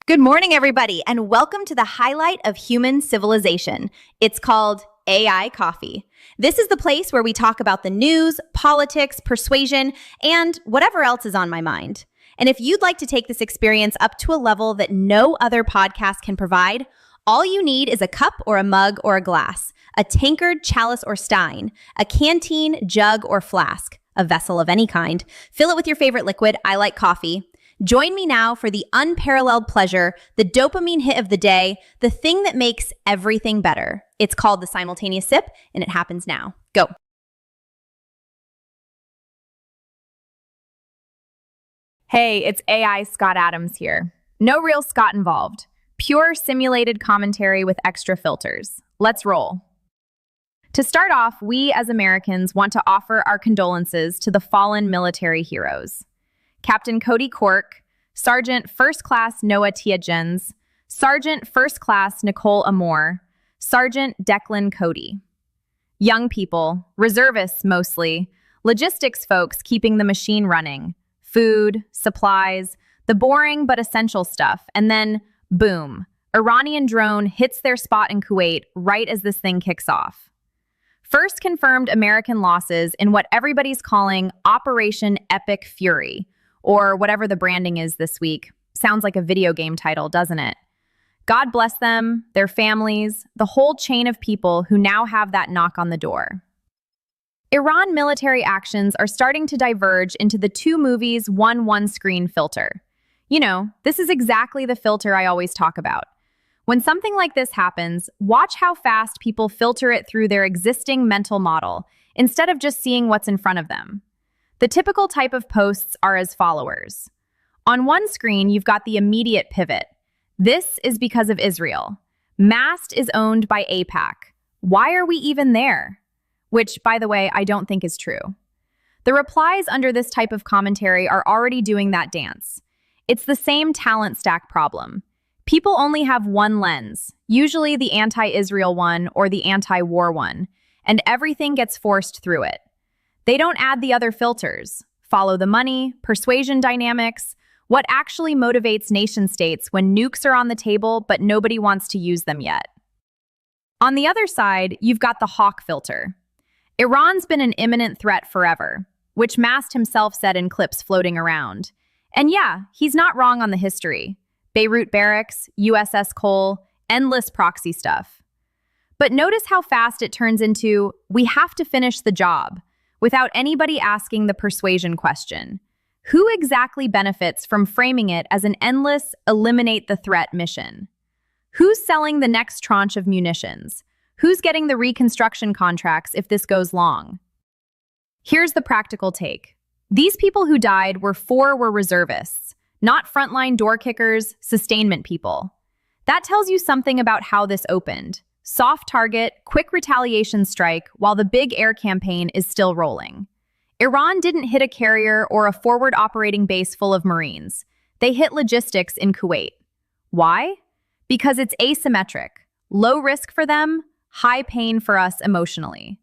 Good morning, everybody, and welcome to the highlight of human civilization. It's called AI Coffee. This is the place where we talk about the news, politics, persuasion, and whatever else is on my mind. And if you'd like to take this experience up to a level that no other podcast can provide, all you need is a cup or a mug or a glass, a tankard, chalice, or stein, a canteen, jug, or flask, a vessel of any kind. Fill it with your favorite liquid. I like coffee. Join me now for the unparalleled pleasure, the dopamine hit of the day, the thing that makes everything better. It's called the simultaneous sip, and it happens now. Go. Hey, it's AI Scott Adams here. No real Scott involved. Pure simulated commentary with extra filters. Let's roll. To start off, we as Americans want to offer our condolences to the fallen military heroes. Captain Cody Cork, Sergeant First Class Noah Tiagens, Sergeant First Class Nicole Amore, Sergeant Declan Cody. Young people, reservists mostly, logistics folks keeping the machine running, food, supplies, the boring but essential stuff, and then, boom, Iranian drone hits their spot in Kuwait right as this thing kicks off. First confirmed American losses in what everybody's calling Operation Epic Fury, or whatever the branding is this week. Sounds like a video game title, doesn't it? God bless them, their families, the whole chain of people who now have that knock on the door. Iran military actions are starting to diverge into the two movies, one screen filter. You know, this is exactly the filter I always talk about. When something like this happens, watch how fast people filter it through their existing mental model, instead of just seeing what's in front of them. The typical type of posts are as followers. On one screen, you've got the immediate pivot. This is because of Israel. Mast is owned by AIPAC. Why are we even there? Which, by the way, I don't think is true. The replies under this type of commentary are already doing that dance. It's the same talent stack problem. People only have one lens, usually the anti-Israel one or the anti-war one, and everything gets forced through it. They don't add the other filters, follow the money, persuasion dynamics, what actually motivates nation-states when nukes are on the table but nobody wants to use them yet. On the other side, you've got the hawk filter. Iran's been an imminent threat forever, which Mast himself said in clips floating around. And yeah, he's not wrong on the history. Beirut barracks, USS Cole, endless proxy stuff. But notice how fast it turns into, we have to finish the job, without anybody asking the persuasion question. Who exactly benefits from framing it as an endless, eliminate the threat mission? Who's selling the next tranche of munitions? Who's getting the reconstruction contracts if this goes long? Here's the practical take. These people who died were reservists, not frontline door kickers, sustainment people. That tells you something about how this opened. Soft target, quick retaliation strike, while the big air campaign is still rolling. Iran didn't hit a carrier or a forward operating base full of Marines. They hit logistics in Kuwait. Why? Because it's asymmetric. Low risk for them, high pain for us emotionally.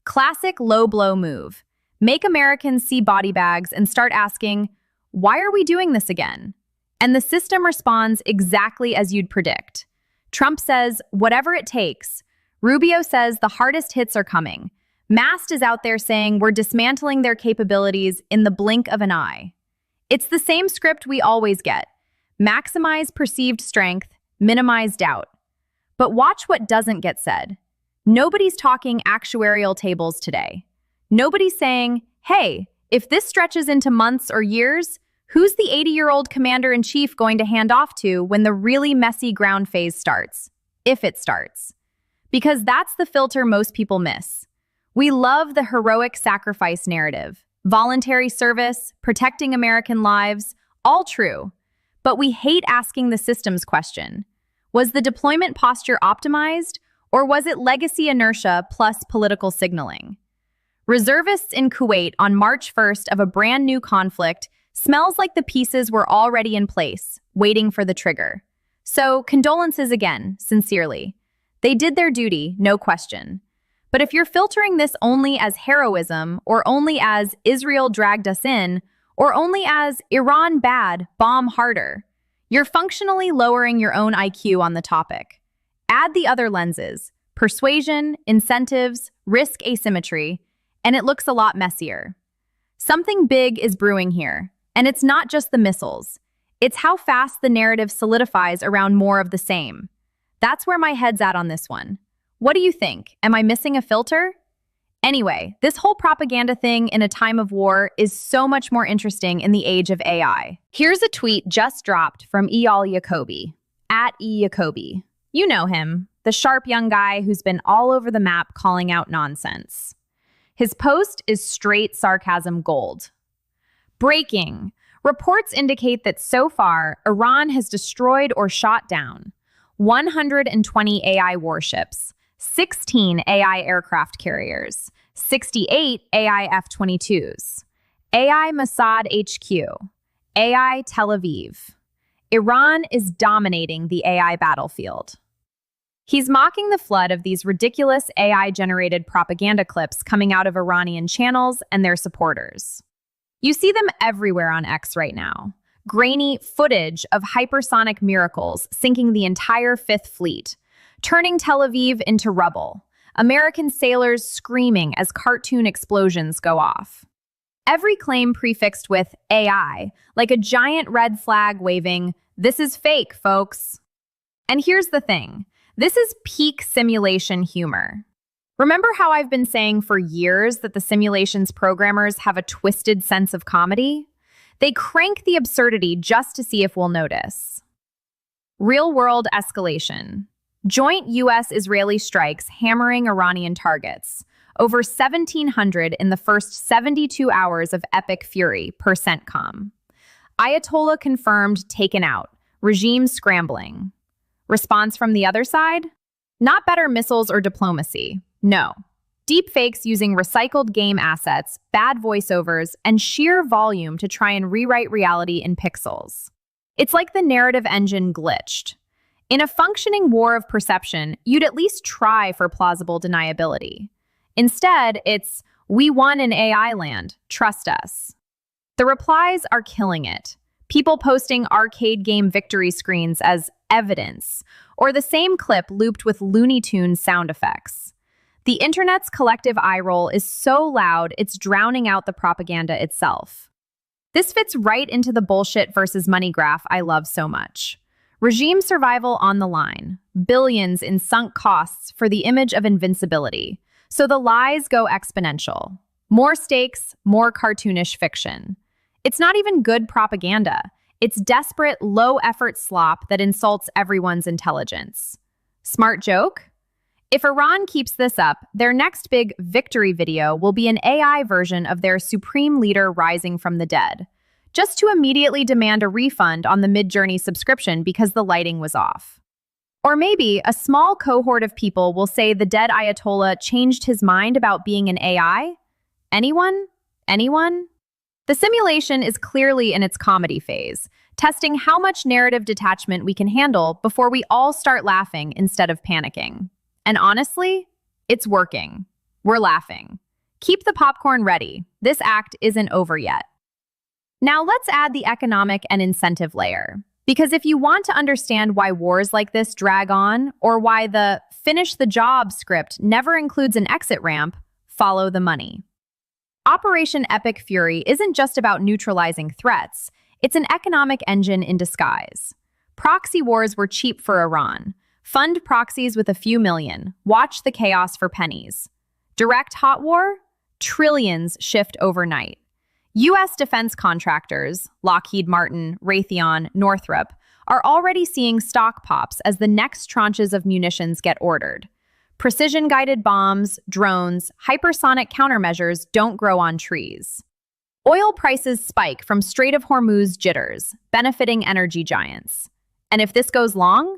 Classic low blow move. Make Americans see body bags and start asking, why are we doing this again? And the system responds exactly as you'd predict. Trump says, whatever it takes. Rubio says the hardest hits are coming. Mast is out there saying we're dismantling their capabilities in the blink of an eye. It's the same script we always get. Maximize perceived strength, minimize doubt. But watch what doesn't get said. Nobody's talking actuarial tables today. Nobody's saying, hey, if this stretches into months or years, who's the 80-year-old commander-in-chief going to hand off to when the really messy ground phase starts? If it starts. Because that's the filter most people miss. We love the heroic sacrifice narrative. Voluntary service, protecting American lives, all true. But we hate asking the systems question. Was the deployment posture optimized, or was it legacy inertia plus political signaling? Reservists in Kuwait on March 1st of a brand new conflict smells like the pieces were already in place, waiting for the trigger. So, condolences again, sincerely. They did their duty, no question. But if you're filtering this only as heroism, or only as Israel dragged us in, or only as Iran bad, bomb harder, You're functionally lowering your own IQ on the topic. Add the other lenses: persuasion, incentives, risk asymmetry, and it looks a lot messier. Something big is brewing here, and it's not just the missiles. It's how fast the narrative solidifies around more of the same. That's where my head's at on this one. What do you think? Am I missing a filter? Anyway, this whole propaganda thing in a time of war is so much more interesting in the age of AI. Here's a tweet just dropped from Eyal Yacobi, @eYacobi. You know him, the sharp young guy who's been all over the map calling out nonsense. His post is straight sarcasm gold. Breaking. Reports indicate that so far, Iran has destroyed or shot down 120 AI warships, 16 AI aircraft carriers, 68 AI F-22s, AI Mossad HQ, AI Tel Aviv. Iran is dominating the AI battlefield. He's mocking the flood of these ridiculous AI-generated propaganda clips coming out of Iranian channels and their supporters. You see them everywhere on X right now. Grainy footage of hypersonic miracles sinking the entire Fifth Fleet, turning Tel Aviv into rubble. American sailors screaming as cartoon explosions go off. Every claim prefixed with AI, like a giant red flag waving, "This is fake, folks." And here's the thing. This is peak simulation humor. Remember how I've been saying for years that the simulations programmers have a twisted sense of comedy? They crank the absurdity just to see if we'll notice. Real-world escalation. Joint U.S.-Israeli strikes hammering Iranian targets. Over 1,700 in the first 72 hours of epic fury, per CENTCOM. Ayatollah confirmed taken out. Regime scrambling. Response from the other side? Not better missiles or diplomacy. No. Deepfakes using recycled game assets, bad voiceovers, and sheer volume to try and rewrite reality in pixels. It's like the narrative engine glitched. In a functioning war of perception, you'd at least try for plausible deniability. Instead, it's, "We won in AI land, trust us." The replies are killing it. People posting arcade game victory screens as evidence, or the same clip looped with Looney Tunes sound effects. The internet's collective eye roll is so loud it's drowning out the propaganda itself. This fits right into the bullshit versus money graph I love so much. Regime survival on the line, billions in sunk costs for the image of invincibility. So the lies go exponential. More stakes, more cartoonish fiction. It's not even good propaganda. It's desperate, low-effort slop that insults everyone's intelligence. Smart joke? If Iran keeps this up, their next big victory video will be an AI version of their supreme leader rising from the dead, just to immediately demand a refund on the Midjourney subscription because the lighting was off. Or maybe a small cohort of people will say the dead Ayatollah changed his mind about being an AI? Anyone? Anyone? The simulation is clearly in its comedy phase, testing how much narrative detachment we can handle before we all start laughing instead of panicking. And honestly, it's working. We're laughing. Keep the popcorn ready. This act isn't over yet. Now let's add the economic and incentive layer. Because if you want to understand why wars like this drag on, or why the "finish the job" script never includes an exit ramp, follow the money. Operation Epic Fury isn't just about neutralizing threats, it's an economic engine in disguise. Proxy wars were cheap for Iran. Fund proxies with a few million. Watch the chaos for pennies. Direct hot war? Trillions shift overnight. U.S. defense contractors, Lockheed Martin, Raytheon, Northrop, are already seeing stock pops as the next tranches of munitions get ordered. Precision-guided bombs, drones, hypersonic countermeasures don't grow on trees. Oil prices spike from Strait of Hormuz jitters, benefiting energy giants. And if this goes long?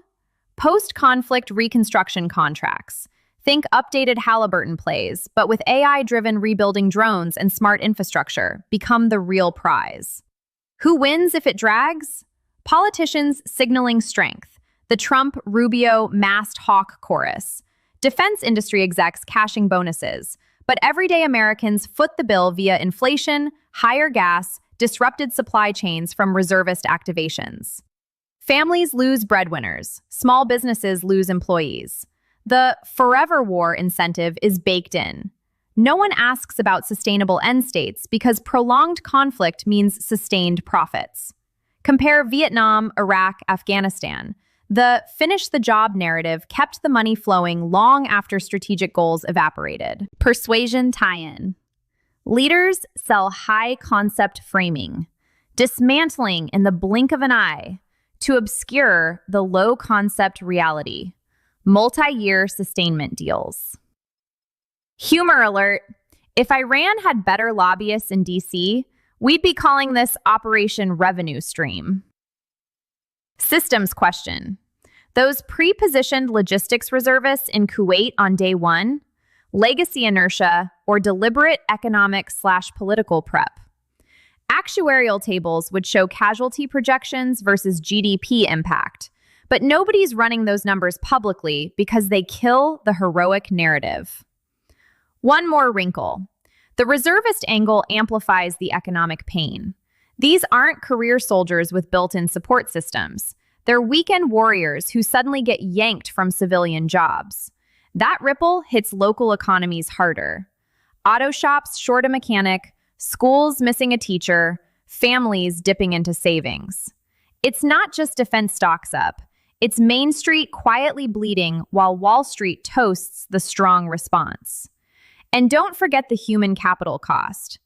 Post-conflict reconstruction contracts. Think updated Halliburton plays, but with AI-driven rebuilding drones and smart infrastructure, become the real prize. Who wins if it drags? Politicians signaling strength. The Trump-Rubio masked hawk chorus. Defense industry execs cashing bonuses. But everyday Americans foot the bill via inflation, higher gas, disrupted supply chains from reservist activations. Families lose breadwinners. Small businesses lose employees. The forever war incentive is baked in. No one asks about sustainable end states because prolonged conflict means sustained profits. Compare Vietnam, Iraq, Afghanistan. The finish the job narrative kept the money flowing long after strategic goals evaporated. Persuasion tie-in. Leaders sell high concept framing, dismantling in the blink of an eye to obscure the low concept reality. Multi-year sustainment deals. Humor alert. If Iran had better lobbyists in DC, we'd be calling this Operation Revenue Stream. Systems question. Those pre-positioned logistics reservists in Kuwait on day one, legacy inertia, or deliberate economic/political prep? Actuarial tables would show casualty projections versus GDP impact, but nobody's running those numbers publicly because they kill the heroic narrative. One more wrinkle. The reservist angle amplifies the economic pain. These aren't career soldiers with built-in support systems. They're weekend warriors who suddenly get yanked from civilian jobs. That ripple hits local economies harder. Auto shops short a mechanic, schools missing a teacher, families dipping into savings. It's not just defense stocks up. It's Main Street quietly bleeding while Wall Street toasts the strong response. And don't forget the human capital cost.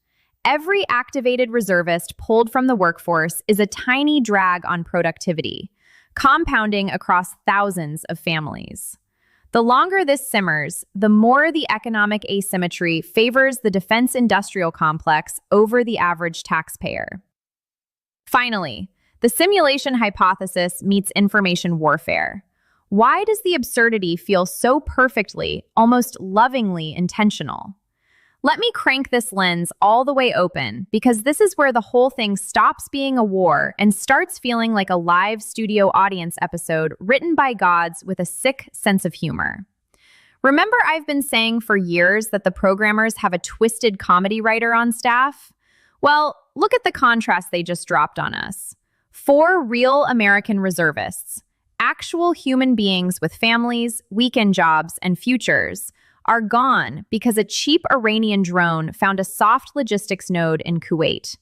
Every activated reservist pulled from the workforce is a tiny drag on productivity, compounding across thousands of families. The longer this simmers, the more the economic asymmetry favors the defense industrial complex over the average taxpayer. Finally, the simulation hypothesis meets information warfare. Why does the absurdity feel so perfectly, almost lovingly intentional? Let me crank this lens all the way open, because this is where the whole thing stops being a war and starts feeling like a live studio audience episode written by gods with a sick sense of humor. Remember, I've been saying for years that the programmers have a twisted comedy writer on staff? Well, look at the contrast they just dropped on us. 4 real American reservists, actual human beings with families, weekend jobs, and futures, are gone because a cheap Iranian drone found a soft logistics node in Kuwait.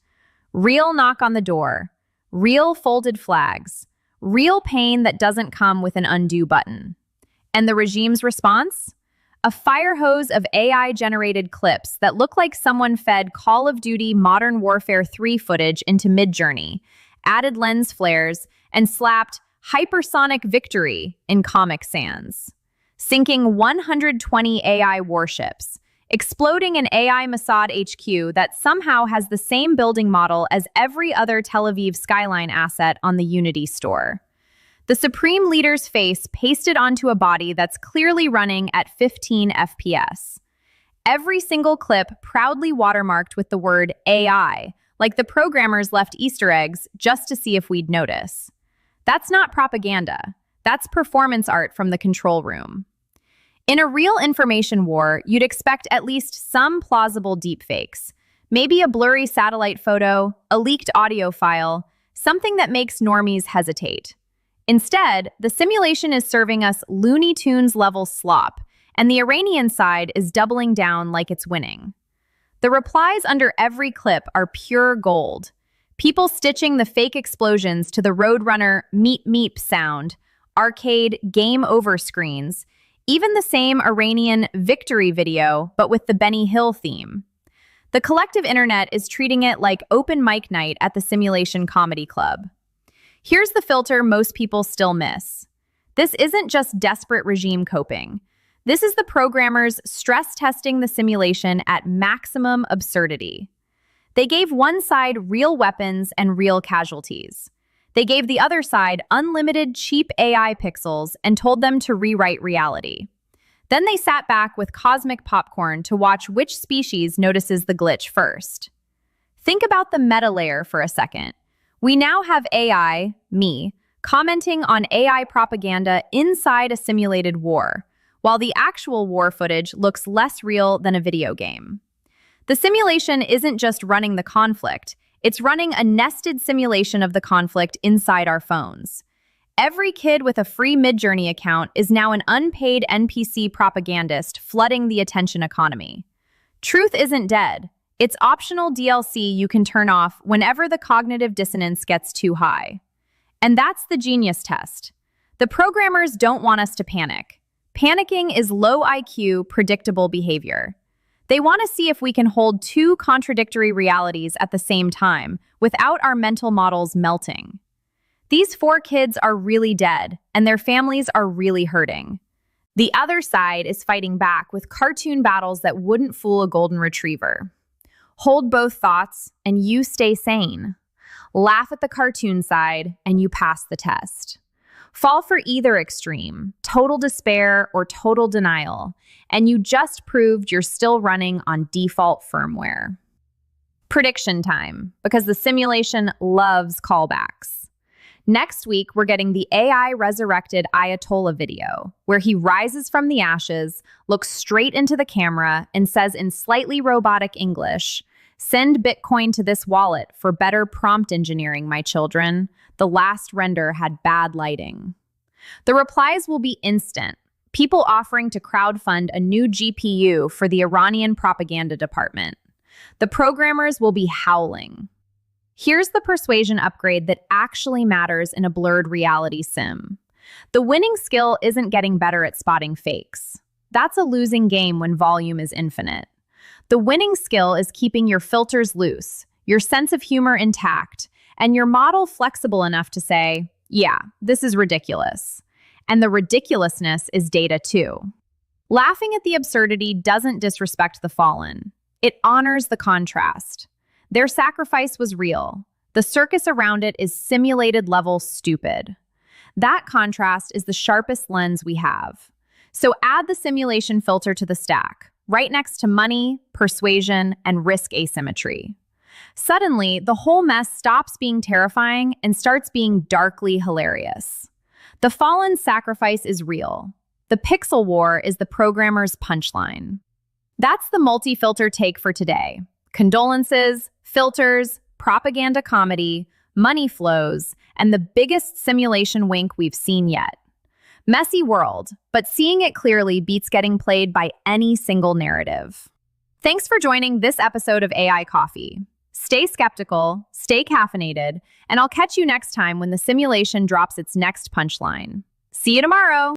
Real knock on the door, real folded flags, real pain that doesn't come with an undo button. And the regime's response? A fire hose of AI-generated clips that look like someone fed Call of Duty Modern Warfare 3 footage into Midjourney, added lens flares, and slapped hypersonic victory in Comic Sans. Sinking 120 AI warships, exploding an AI Mossad HQ that somehow has the same building model as every other Tel Aviv skyline asset on the Unity store. The Supreme Leader's face pasted onto a body that's clearly running at 15 FPS. Every single clip proudly watermarked with the word AI, like the programmers left Easter eggs just to see if we'd notice. That's not propaganda. That's performance art from the control room. In a real information war, you'd expect at least some plausible deepfakes. Maybe a blurry satellite photo, a leaked audio file, something that makes normies hesitate. Instead, the simulation is serving us Looney Tunes-level slop, and the Iranian side is doubling down like it's winning. The replies under every clip are pure gold. People stitching the fake explosions to the Roadrunner meep meep sound, arcade game over screens, even the same Iranian victory video, but with the Benny Hill theme. The collective internet is treating it like open mic night at the Simulation Comedy Club. Here's the filter most people still miss. This isn't just desperate regime coping. This is the programmers stress testing the simulation at maximum absurdity. They gave one side real weapons and real casualties. They gave the other side unlimited cheap AI pixels and told them to rewrite reality. Then they sat back with cosmic popcorn to watch which species notices the glitch first. Think about the meta layer for a second. We now have AI, me, commenting on AI propaganda inside a simulated war, while the actual war footage looks less real than a video game. The simulation isn't just running the conflict, it's running a nested simulation of the conflict inside our phones. Every kid with a free Midjourney account is now an unpaid NPC propagandist flooding the attention economy. Truth isn't dead. It's optional DLC you can turn off whenever the cognitive dissonance gets too high. And that's the genius test. The programmers don't want us to panic. Panicking is low IQ, predictable behavior. They want to see if we can hold two contradictory realities at the same time without our mental models melting. These 4 kids are really dead, and their families are really hurting. The other side is fighting back with cartoon battles that wouldn't fool a golden retriever. Hold both thoughts, and you stay sane. Laugh at the cartoon side, and you pass the test. Fall for either extreme, total despair or total denial, and you just proved you're still running on default firmware. Prediction time, because the simulation loves callbacks. Next week, we're getting the AI-resurrected Ayatollah video, where he rises from the ashes, looks straight into the camera, and says in slightly robotic English, "Send Bitcoin to this wallet for better prompt engineering, my children. The last render had bad lighting." The replies will be instant. People offering to crowdfund a new GPU for the Iranian propaganda department. The programmers will be howling. Here's the persuasion upgrade that actually matters in a blurred reality sim. The winning skill isn't getting better at spotting fakes. That's a losing game when volume is infinite. The winning skill is keeping your filters loose, your sense of humor intact, and your model flexible enough to say, yeah, this is ridiculous. And the ridiculousness is data too. Laughing at the absurdity doesn't disrespect the fallen. It honors the contrast. Their sacrifice was real. The circus around it is simulated level stupid. That contrast is the sharpest lens we have. So add the simulation filter to the stack, right next to money, persuasion, and risk asymmetry. Suddenly, the whole mess stops being terrifying and starts being darkly hilarious. The fallen's sacrifice is real. The pixel war is the programmer's punchline. That's the multi-filter take for today. Condolences, filters, propaganda comedy, money flows, and the biggest simulation wink we've seen yet. Messy world, but seeing it clearly beats getting played by any single narrative. Thanks for joining this episode of AI Coffee. Stay skeptical, stay caffeinated, and I'll catch you next time when the simulation drops its next punchline. See you tomorrow!